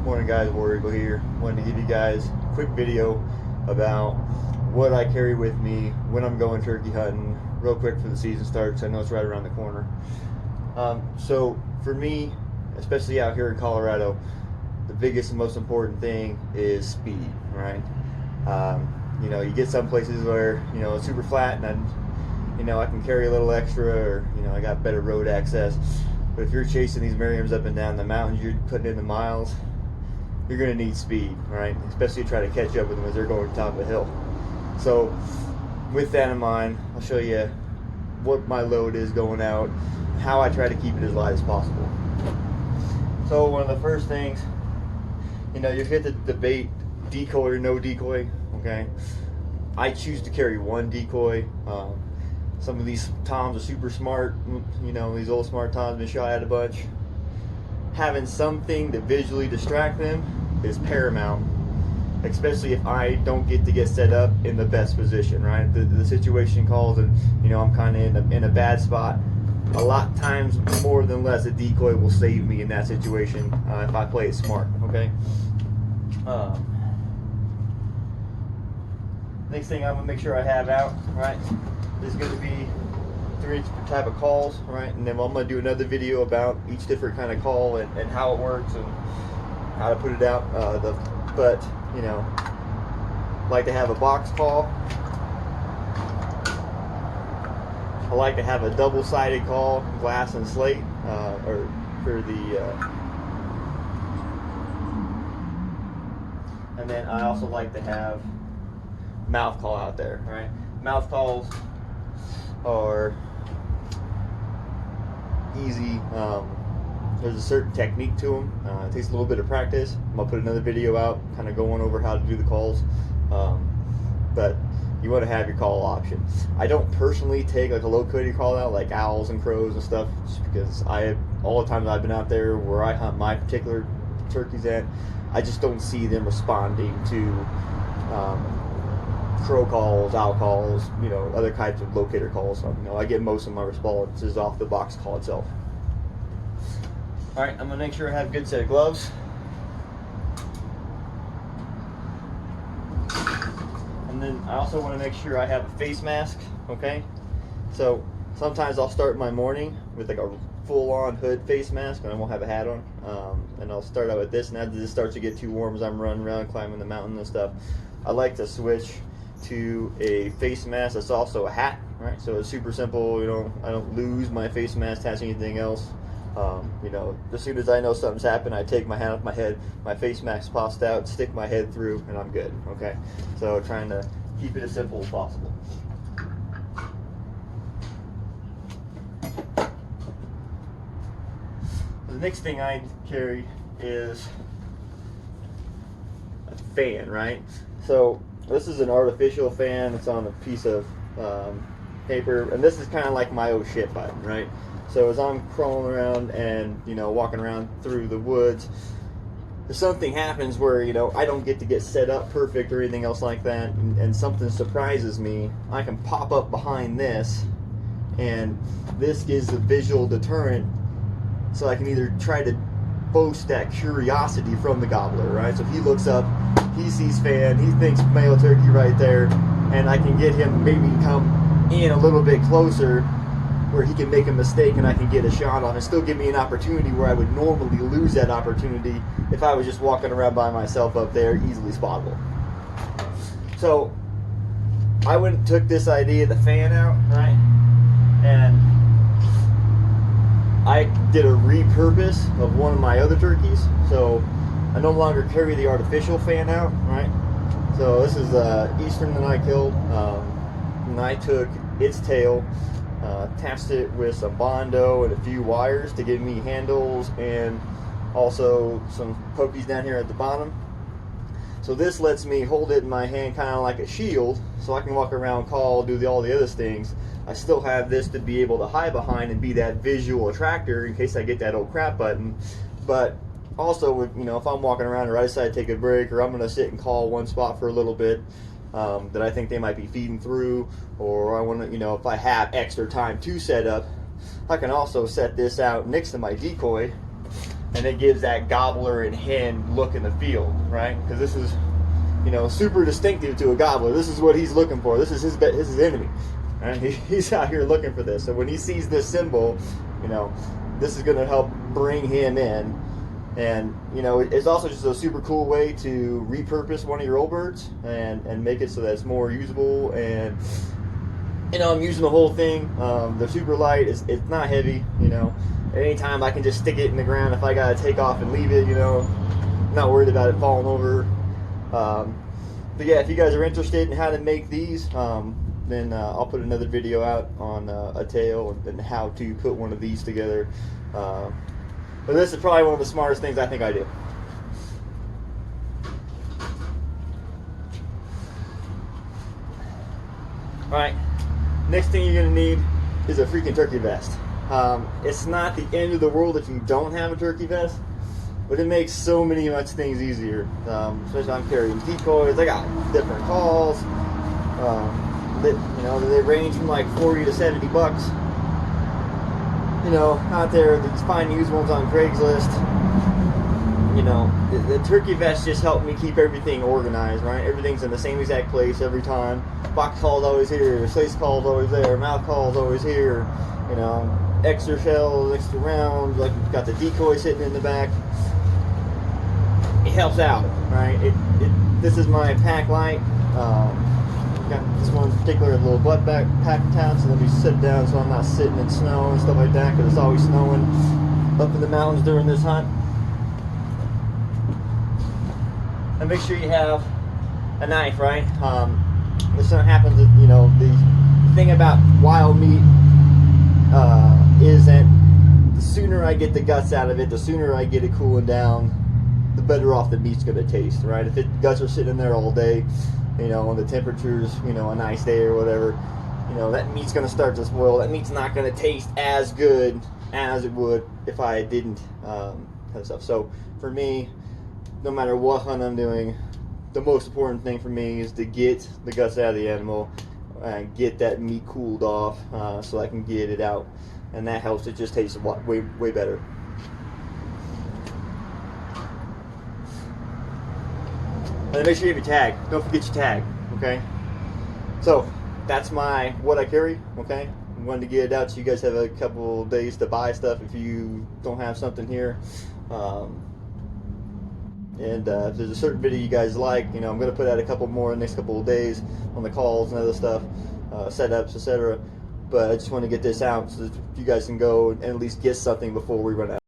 Morning guys, Warrior Eagle here. Wanted to give you guys a quick video about what I carry with me when I'm going turkey hunting real quick for the season starts. I know it's right around the corner. So for me, especially out here in Colorado, the biggest and most important thing is speed, right? You know, you get some places where, you know, it's super flat and I can carry a little extra, or, you know, I got better road access. But if you're chasing these Merriams up and down the mountains, you're putting in the miles, you're going to need speed, right? Especially try to catch up with them as they're going top of a hill. So with that in mind, I'll show you what my load is going out, how I try to keep it as light as possible. So one of the first things, you know, you hit the debate, decoy or no decoy, okay? I choose to carry one decoy. Some of these toms are super smart, you know, these old smart toms been shot at a bunch. Having something to visually distract them is paramount, especially if I don't get to get set up in the best position, right? The situation calls and, you know, I'm kind of in a bad spot. A lot of times, more than less, a decoy will save me in that situation if I play it smart, okay? Next thing I'm going to make sure I have out, right, is going to be 3 type of calls, right? And then I'm going to do another video about each different kind of call and how it works and how to put it out. But, you know, like to have a box call. I like to have a double-sided call, glass and slate, or for the, and then I also like to have mouth call out there, right? Mouth calls are easy. There's a certain technique to them. It takes a little bit of practice. I'm gonna put another video out kind of going over how to do the calls, but you want to have your call option. I don't personally take like a locator call out like owls and crows and stuff, just because all the times I've been out there where I hunt my particular turkeys at, I just don't see them responding to crow calls, owl calls, you know, other types of locator calls. So, you know, I get most of my responses off the box call itself. All right, I'm gonna make sure I have a good set of gloves. And then I also want to make sure I have a face mask, okay? So sometimes I'll start my morning with like a full-on hood face mask and I won't have a hat on. And I'll start out with this, and as this starts to get too warm as I'm running around climbing the mountain and stuff, I like to switch to a face mask that's also a hat, right? So it's super simple, you know, I don't lose my face mask to anything else. You know, as soon as I know something's happened, I take my hat off my head, my face mask pops out, stick my head through, and I'm good, okay? So trying to keep it as simple as possible. The next thing I carry is a fan, right? So this is an artificial fan. It's on a piece of paper, and this is kind of like my oh shit button, right? So as I'm crawling around and, you know, walking around through the woods, if something happens where, you know, I don't get to get set up perfect or anything else like that, and something surprises me, I can pop up behind this, and this gives a visual deterrent, so I can either try to boast that curiosity from the gobbler, right? So if he looks up, he sees fan, he thinks male turkey right there, and I can get him maybe come in a little bit closer where he can make a mistake and I can get a shot on and still give me an opportunity where I would normally lose that opportunity if I was just walking around by myself up there, easily spottable. So I went and took this idea, the fan out, right? And I did a repurpose of one of my other turkeys. So I no longer carry the artificial fan out, right? So this is Eastern that I killed, and I took its tail, attached it with some Bondo and a few wires to give me handles and also some pokies down here at the bottom. So this lets me hold it in my hand kind of like a shield, so I can walk around, call, do all the other things. I still have this to be able to hide behind and be that visual attractor in case I get that old crap button. But also, with, you know, if I'm walking around or I decide to take a break, or I'm going to sit and call one spot for a little bit that I think they might be feeding through, or I want to, you know, if I have extra time to set up, I can also set this out next to my decoy and it gives that gobbler and hen look in the field, right? Because this is, you know, super distinctive to a gobbler. This is what he's looking for. This is his enemy, right? He's out here looking for this. So when he sees this symbol, you know, this is going to help bring him in. And, you know, it's also just a super cool way to repurpose one of your old birds and make it so that it's more usable. And, you know, I'm using the whole thing. They're super light. It's not heavy, you know. At any time I can just stick it in the ground if I got to take off and leave it, you know. I'm not worried about it falling over. But yeah, if you guys are interested in how to make these, then I'll put another video out on a tail and how to put one of these together. But this is probably one of the smartest things I think I do. Alright, next thing you're going to need is a freaking turkey vest. It's not the end of the world if you don't have a turkey vest, but it makes so much things easier. Especially I'm carrying decoys. I got different calls. You know, they range from like 40 to 70 bucks. You know, out there, these fine used ones on Craigslist. You know, the turkey vest just helped me keep everything organized, right? Everything's in the same exact place every time. Box call's always here, slice call's always there, mouth call's always here. You know, extra shells, extra rounds, like we've got the decoy sitting in the back. It helps out, right? This is my pack light. Got this one particular little butt backpack attached, so let me sit down so I'm not sitting in snow and stuff like that, because it's always snowing up in the mountains during this hunt. And make sure you have a knife, right? This happens, you know, the thing about wild meat is that the sooner I get the guts out of it, the sooner I get it cooling down, the better off the meat's going to taste, right? If guts are sitting in there all day, you know, when the temperature's, you know, a nice day or whatever, you know, that meat's going to start to spoil. That meat's not going to taste as good as it would if I didn't have stuff. So for me, no matter what hunt I'm doing, the most important thing for me is to get the guts out of the animal and get that meat cooled off so I can get it out, and that helps it just taste way better. And make sure you have your tag. Don't forget your tag, okay? So that's what I carry, okay? I wanted to get it out so you guys have a couple days to buy stuff if you don't have something here. And if there's a certain video you guys like, you know, I'm going to put out a couple more in the next couple of days on the calls and other stuff, setups, etc. But I just want to get this out so that you guys can go and at least get something before we run out.